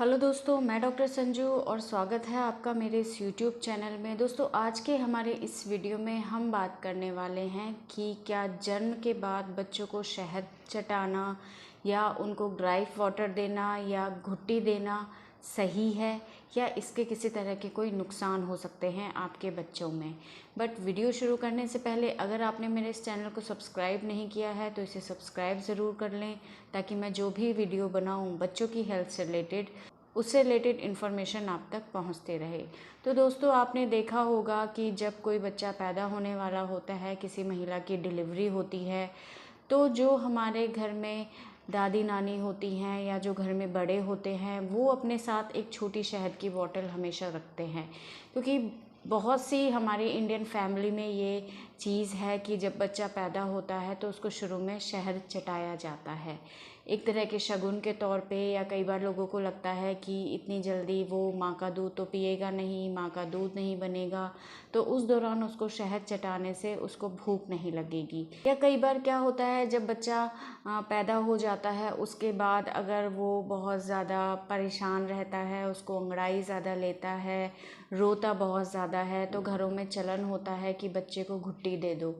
Hello दोस्तों, मैं doctor Sanju और स्वागत है आपका मेरे इस यूट्यूब चैनल में। दोस्तों, आज के हमारे इस वीडियो में हम बात करने वाले हैं कि क्या जन्म के बाद बच्चों को शहद चटाना या उनको ग्राइप वाटर देना या घुट्टी देना सही है या इसके किसी तरह के कोई नुकसान हो सकते हैं आपके बच्चों में। बट वीडियो शुरू करने से पहले अगर आपने मेरे इस चैनल को सब्सक्राइब नहीं किया है तो इसे सब्सक्राइब ज़रूर कर लें, ताकि मैं जो भी वीडियो बनाऊं बच्चों की हेल्थ से रिलेटेड, उससे रिलेटेड इन्फॉर्मेशन आप तक पहुंचते रहे। तो दोस्तों, आपने देखा होगा कि जब कोई बच्चा पैदा होने वाला होता है, किसी महिला की डिलीवरी होती है, तो जो हमारे घर में दादी नानी होती हैं या जो घर में बड़े होते हैं वो अपने साथ एक छोटी शहद की बोतल हमेशा रखते हैं, क्योंकि बहुत सी हमारे इंडियन फैमिली में ये चीज़ है कि जब बच्चा पैदा होता है तो उसको शुरू में शहद चटाया जाता है, एक तरह के शगुन के तौर पे। या कई बार लोगों को लगता है कि इतनी जल्दी वो माँ का दूध तो पिएगा नहीं, माँ का दूध नहीं बनेगा, तो उस दौरान उसको शहद चटाने से उसको भूख नहीं लगेगी। या कई बार क्या होता है, जब बच्चा पैदा हो जाता है उसके बाद अगर वो बहुत ज़्यादा परेशान रहता है, उसको अंगड़ाई ज़्यादा लेता है, रोता बहुत ज़्यादा है, तो घरों में चलन होता है कि बच्चे को घुट्टी दे दो।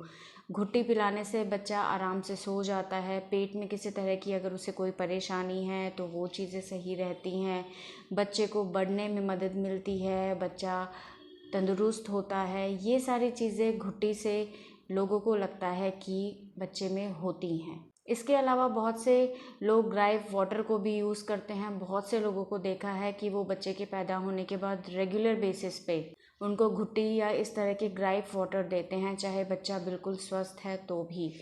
घुट्टी पिलाने से बच्चा आराम से सो जाता है। पेट में किसी तरह की अगर उसे कोई परेशानी है तो वो चीज़ें सही रहती हैं, बच्चे को बढ़ने में मदद मिलती है, बच्चा तंदुरुस्त होता है। ये सारी चीज़ें घुट्टी से लोगों को लगता है कि बच्चे में होती हैं। इसके अलावा बहुत से लोग ग्राइप वाटर को भी यूज़ करते हैं। बहुत से लोगों को देखा है कि वो बच्चे के पैदा होने के बाद रेगुलर बेसिस पे उनको घुट्टी या इस तरह के ग्राइप वाटर देते हैं, चाहे बच्चा बिल्कुल स्वस्थ है तो भी।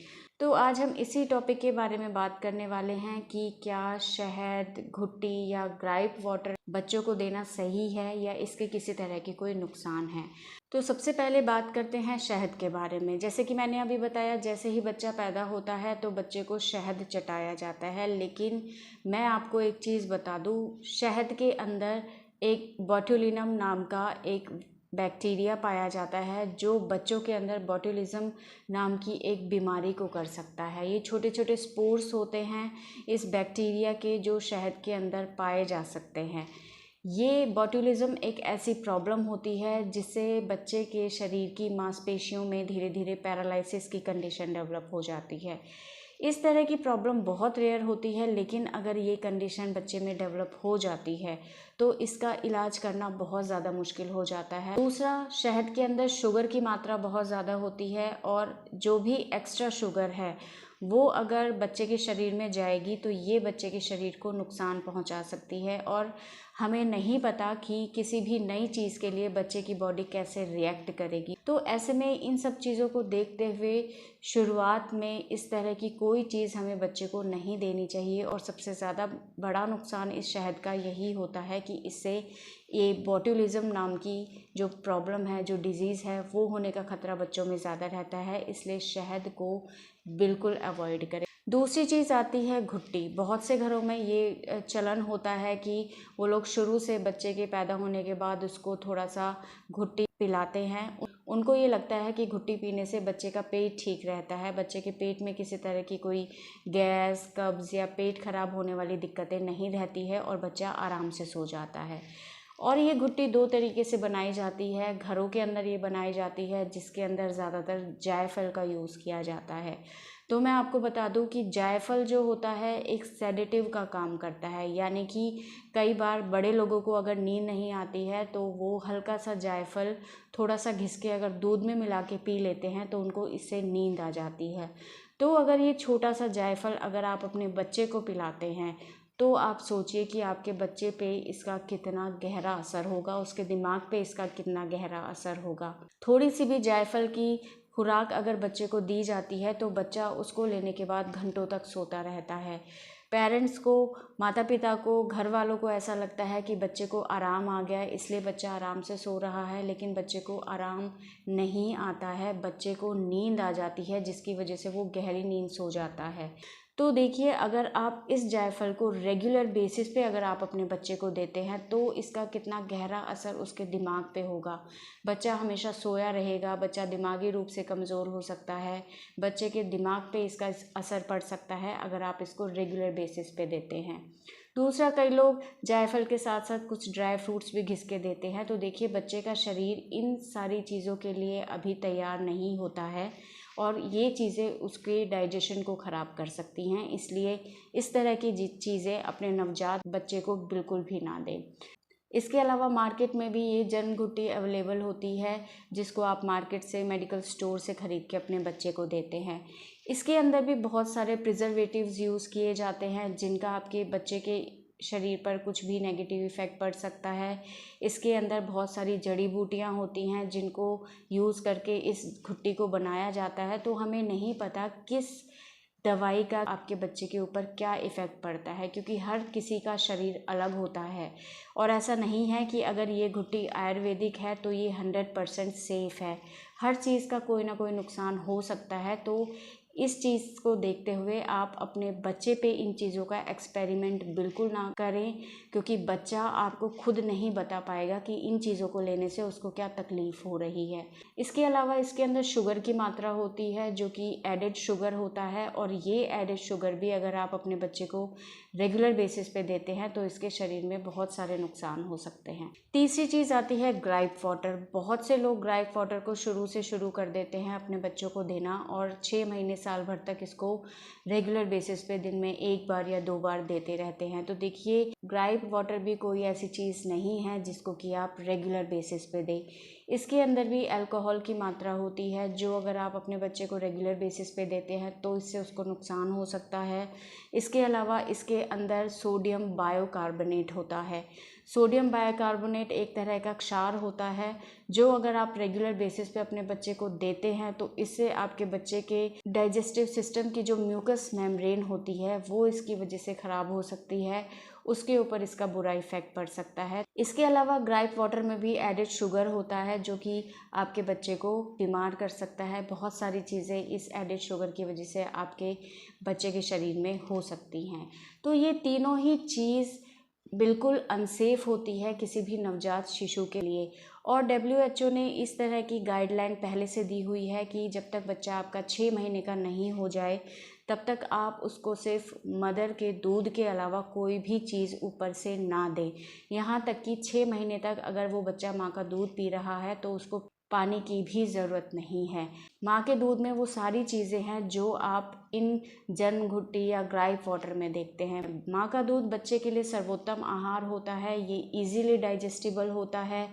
तो आज हम इसी टॉपिक के बारे में बात करने वाले हैं कि क्या शहद, घुट्टी या ग्राइप वाटर बच्चों को देना सही है या इसके किसी तरह के कोई नुकसान है। तो सबसे पहले बात करते हैं शहद के बारे में। जैसे कि मैंने अभी बताया, जैसे ही बच्चा पैदा होता है तो बच्चे को शहद चटाया जाता है, लेकिन मैं आपको एक चीज़ बता दूँ, शहद के अंदर एक बोट्युलिनम नाम का एक बैक्टीरिया पाया जाता है जो बच्चों के अंदर बोट्युलिज्म नाम की एक बीमारी को कर सकता है। ये छोटे छोटे स्पोर्स होते हैं इस बैक्टीरिया के, जो शहद के अंदर पाए जा सकते हैं। ये बोट्युलिज्म एक ऐसी प्रॉब्लम होती है जिससे बच्चे के शरीर की मांसपेशियों में धीरे धीरे पैरालिसिस की कंडीशन डेवलप हो जाती है। इस तरह की प्रॉब्लम बहुत रेयर होती है, लेकिन अगर ये कंडीशन बच्चे में डेवलप हो जाती है तो इसका इलाज करना बहुत ज़्यादा मुश्किल हो जाता है। दूसरा, शहद के अंदर शुगर की मात्रा बहुत ज़्यादा होती है, और जो भी एक्स्ट्रा शुगर है वो अगर बच्चे के शरीर में जाएगी तो ये बच्चे के शरीर को नुकसान पहुंचा सकती है, और हमें नहीं पता कि किसी भी नई चीज़ के लिए बच्चे की बॉडी कैसे रिएक्ट करेगी। तो ऐसे में इन सब चीज़ों को देखते हुए शुरुआत में इस तरह की कोई चीज़ हमें बच्चे को नहीं देनी चाहिए। और सबसे ज़्यादा बड़ा नुकसान इस शहद का यही होता है कि इससे ये बोट्युलिज्म नाम की जो प्रॉब्लम है, जो डिज़ीज़ है, वो होने का खतरा बच्चों में ज़्यादा रहता है। इसलिए शहद को बिल्कुल अवॉइड करें। दूसरी चीज़ आती है घुट्टी। बहुत से घरों में ये चलन होता है कि वो लोग शुरू से बच्चे के पैदा होने के बाद उसको थोड़ा सा घुट्टी पिलाते हैं। उनको ये लगता है कि घुट्टी पीने से बच्चे का पेट ठीक रहता है, बच्चे के पेट में किसी तरह की कोई गैस, कब्ज़ या पेट खराब होने वाली दिक्कतें नहीं रहती है और बच्चा आराम से सो जाता है। और ये घुट्टी दो तरीके से बनाई जाती है। घरों के अंदर ये बनाई जाती है जिसके अंदर ज़्यादातर जायफल का यूज़ किया जाता है। तो मैं आपको बता दूं कि जायफल जो होता है एक सेडेटिव का काम करता है, यानी कि कई बार बड़े लोगों को अगर नींद नहीं आती है तो वो हल्का सा जायफल थोड़ा सा घिस के अगर दूध में मिला के पी लेते हैं तो उनको इससे नींद आ जाती है। तो अगर ये छोटा सा जायफल अगर आप अपने बच्चे को पिलाते हैं तो आप सोचिए कि आपके बच्चे पे इसका कितना गहरा असर होगा, उसके दिमाग पे इसका कितना गहरा असर होगा। थोड़ी सी भी जायफल की खुराक अगर बच्चे को दी जाती है तो बच्चा उसको लेने के बाद घंटों तक सोता रहता है। पेरेंट्स को, माता पिता को, घर वालों को ऐसा लगता है कि बच्चे को आराम आ गया है इसलिए बच्चा आराम से सो रहा है, लेकिन बच्चे को आराम नहीं आता है, बच्चे को नींद आ जाती है जिसकी वजह से वो गहरी नींद सो जाता है। तो देखिए, अगर आप इस जायफल को रेगुलर बेसिस पे अगर आप अपने बच्चे को देते हैं तो इसका कितना गहरा असर उसके दिमाग पे होगा। बच्चा हमेशा सोया रहेगा, बच्चा दिमागी रूप से कमज़ोर हो सकता है, बच्चे के दिमाग पे इसका असर पड़ सकता है अगर आप इसको रेगुलर बेसिस पे देते हैं। दूसरा, कई लोग जायफल के साथ साथ कुछ ड्राई फ्रूट्स भी घिस के देते हैं। तो देखिए, बच्चे का शरीर इन सारी चीज़ों के लिए अभी तैयार नहीं होता है और ये चीज़ें उसके डाइजेशन को ख़राब कर सकती हैं। इसलिए इस तरह की चीज़ें अपने नवजात बच्चे को बिल्कुल भी ना दें। इसके अलावा मार्केट में भी ये जन घुट्टी अवेलेबल होती है, जिसको आप मार्केट से, मेडिकल स्टोर से ख़रीद के अपने बच्चे को देते हैं। इसके अंदर भी बहुत सारे प्रिजर्वेटिव्स यूज़ किए जाते हैं, जिनका आपके बच्चे के शरीर पर कुछ भी नेगेटिव इफ़ेक्ट पड़ सकता है। इसके अंदर बहुत सारी जड़ी बूटियाँ होती हैं, जिनको यूज़ करके इस घुट्टी को बनाया जाता है। तो हमें नहीं पता किस दवाई का आपके बच्चे के ऊपर क्या इफ़ेक्ट पड़ता है, क्योंकि हर किसी का शरीर अलग होता है। और ऐसा नहीं है कि अगर ये घुट्टी आयुर्वेदिक है तो ये 100% सेफ़ है। हर चीज़ का कोई ना कोई नुकसान हो सकता है। तो इस चीज़ को देखते हुए आप अपने बच्चे पे इन चीज़ों का एक्सपेरिमेंट बिल्कुल ना करें, क्योंकि बच्चा आपको खुद नहीं बता पाएगा कि इन चीज़ों को लेने से उसको क्या तकलीफ़ हो रही है। इसके अलावा इसके अंदर शुगर की मात्रा होती है, जो कि एडेड शुगर होता है, और ये एडेड शुगर भी अगर आप अपने बच्चे को रेगुलर बेसिस पे देते हैं तो इसके शरीर में बहुत सारे नुकसान हो सकते हैं। तीसरी चीज़ आती है ग्राइप वाटर। बहुत से लोग ग्राइप वाटर को शुरू कर देते हैं अपने बच्चों को देना, और 6 महीने साल भर तक इसको रेगुलर बेसिस पे दिन में 1 बार या 2 बार देते रहते हैं। तो देखिए, ग्राइप वाटर भी कोई ऐसी चीज़ नहीं है जिसको कि आप रेगुलर बेसिस पे दें। इसके अंदर भी अल्कोहल की मात्रा होती है, जो अगर आप अपने बच्चे को रेगुलर बेसिस पे देते हैं तो इससे उसको नुकसान हो सकता है। इसके अलावा इसके अंदर सोडियम बायोकार्बोनेट होता है। सोडियम बायोकार्बोनेट एक तरह का क्षार होता है, जो अगर आप रेगुलर बेसिस पे अपने बच्चे को देते हैं तो इससे आपके बच्चे के डाइजेस्टिव सिस्टम की जो म्यूकस मेम्ब्रेन होती है वो इसकी वजह से ख़राब हो सकती है, उसके ऊपर इसका बुरा इफ़ेक्ट पड़ सकता है। इसके अलावा ग्राइप वाटर में भी एडेड शुगर होता है, जो कि आपके बच्चे को बीमार कर सकता है। बहुत सारी चीज़ें इस एडेड शुगर की वजह से आपके बच्चे के शरीर में हो सकती हैं। तो ये तीनों ही चीज़ बिल्कुल अनसेफ होती है किसी भी नवजात शिशु के लिए। और WHO ने इस तरह की गाइडलाइन पहले से दी हुई है कि जब तक बच्चा आपका 6 महीने का नहीं हो जाए तब तक आप उसको सिर्फ मदर के दूध के अलावा कोई भी चीज़ ऊपर से ना दें। यहाँ तक कि 6 महीने तक अगर वो बच्चा माँ का दूध पी रहा है तो उसको पानी की भी ज़रूरत नहीं है। माँ के दूध में वो सारी चीज़ें हैं जो आप इन जन घुट्टी या ग्राइप वाटर में देखते हैं। माँ का दूध बच्चे के लिए सर्वोत्तम आहार होता है, ये इजीली डाइजेस्टिबल होता है।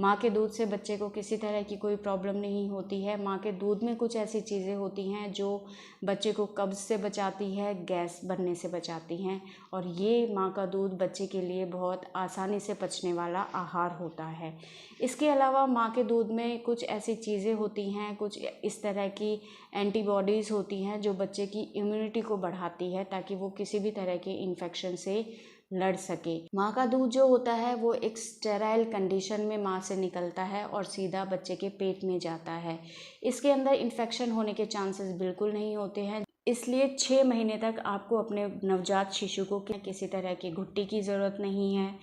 माँ के दूध से बच्चे को किसी तरह की कोई प्रॉब्लम नहीं होती है। माँ के दूध में कुछ ऐसी चीज़ें होती हैं जो बच्चे को कब्ज़ से बचाती है, गैस बनने से बचाती हैं, और ये माँ का दूध बच्चे के लिए बहुत आसानी से पचने वाला आहार होता है। इसके अलावा माँ के दूध में कुछ ऐसी चीज़ें होती हैं, कुछ इस तरह की एंटीबॉडीज़ होती हैं जो बच्चे की इम्यूनिटी को बढ़ाती है, ताकि वो किसी भी तरह के इन्फेक्शन से लड़ सके। माँ का दूध जो होता है वो एक स्टेराइल कंडीशन में माँ से निकलता है और सीधा बच्चे के पेट में जाता है। इसके अंदर इन्फेक्शन होने के चांसेस बिल्कुल नहीं होते हैं। इसलिए 6 महीने तक आपको अपने नवजात शिशु को किसी तरह की घुट्टी की ज़रूरत नहीं है,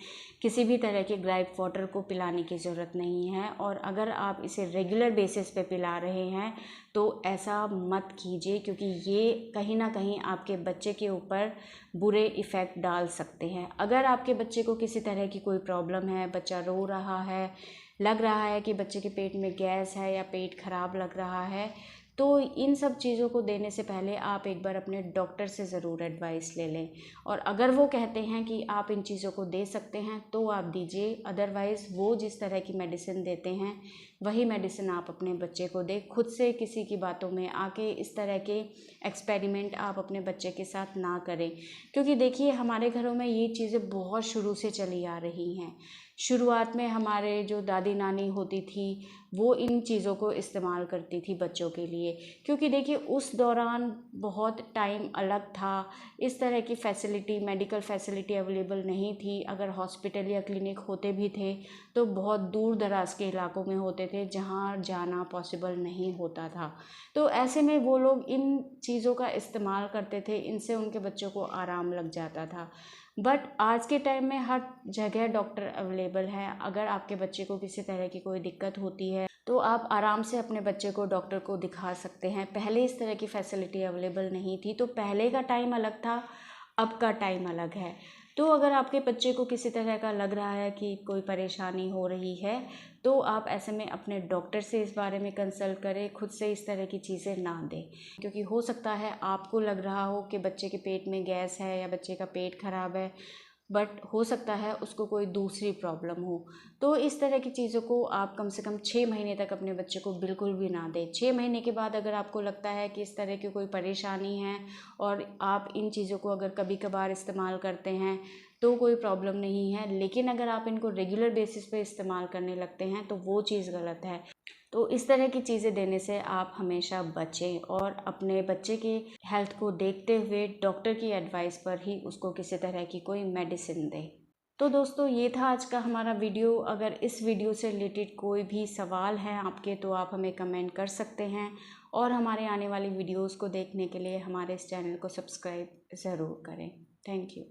किसी भी तरह के ग्राइप वाटर को पिलाने की ज़रूरत नहीं है। और अगर आप इसे रेगुलर बेसिस पे पिला रहे हैं तो ऐसा मत कीजिए, क्योंकि ये कहीं ना कहीं आपके बच्चे के ऊपर बुरे इफ़ेक्ट डाल सकते हैं। अगर आपके बच्चे को किसी तरह की कोई प्रॉब्लम है, बच्चा रो रहा है, लग रहा है कि बच्चे के पेट में गैस है या पेट खराब लग रहा है, तो इन सब चीज़ों को देने से पहले आप एक बार अपने डॉक्टर से ज़रूर एडवाइस ले लें। और अगर वो कहते हैं कि आप इन चीज़ों को दे सकते हैं तो आप दीजिए, अदरवाइज़ वो जिस तरह की मेडिसिन देते हैं वही मेडिसिन आप अपने बच्चे को दें। खुद से किसी की बातों में आके इस तरह के एक्सपेरिमेंट आप अपने बच्चे के साथ ना करें, क्योंकि देखिए, हमारे घरों में ये चीज़ें बहुत शुरू से चली आ रही हैं। शुरुआत में हमारे जो दादी नानी होती थी वो इन चीज़ों को इस्तेमाल करती थी बच्चों के लिए, क्योंकि देखिए उस दौरान बहुत टाइम अलग था, इस तरह की फैसिलिटी, मेडिकल फैसिलिटी अवेलेबल नहीं थी। अगर हॉस्पिटल या क्लिनिक होते भी थे तो बहुत दूर दराज के इलाकों में होते थे जहाँ जाना पॉसिबल नहीं होता था। तो ऐसे में वो लोग इन चीज़ों का इस्तेमाल करते थे, इनसे उनके बच्चों को आराम लग जाता था। बट आज के टाइम में हर जगह डॉक्टर अवेलेबल है। अगर आपके बच्चे को किसी तरह की कोई दिक्कत होती है तो आप आराम से अपने बच्चे को डॉक्टर को दिखा सकते हैं। पहले इस तरह की फैसिलिटी अवेलेबल नहीं थी, तो पहले का टाइम अलग था, अब का टाइम अलग है। तो अगर आपके बच्चे को किसी तरह का लग रहा है कि कोई परेशानी हो रही है तो आप ऐसे में अपने डॉक्टर से इस बारे में कंसल्ट करें, खुद से इस तरह की चीज़ें ना दें। क्योंकि हो सकता है आपको लग रहा हो कि बच्चे के पेट में गैस है या बच्चे का पेट खराब है, बट हो सकता है उसको कोई दूसरी प्रॉब्लम हो। तो इस तरह की चीज़ों को आप कम से कम 6 महीने तक अपने बच्चे को बिल्कुल भी ना दें। 6 महीने के बाद अगर आपको लगता है कि इस तरह की कोई परेशानी है और आप इन चीज़ों को अगर कभी कभार इस्तेमाल करते हैं तो कोई प्रॉब्लम नहीं है, लेकिन अगर आप इनको रेगुलर बेसिस पे इस्तेमाल करने लगते हैं तो वो चीज़ गलत है। तो इस तरह की चीज़ें देने से आप हमेशा बचें और अपने बच्चे की हेल्थ को देखते हुए डॉक्टर की एडवाइस पर ही उसको किसी तरह की कोई मेडिसिन दें। तो दोस्तों ये था आज का हमारा वीडियो। अगर इस वीडियो से रिलेटेड कोई भी सवाल है आपके तो आप हमें कमेंट कर सकते हैं और हमारे आने वाली वीडियोज़ को देखने के लिए हमारे इस चैनल को सब्सक्राइब ज़रूर करें। Thank you.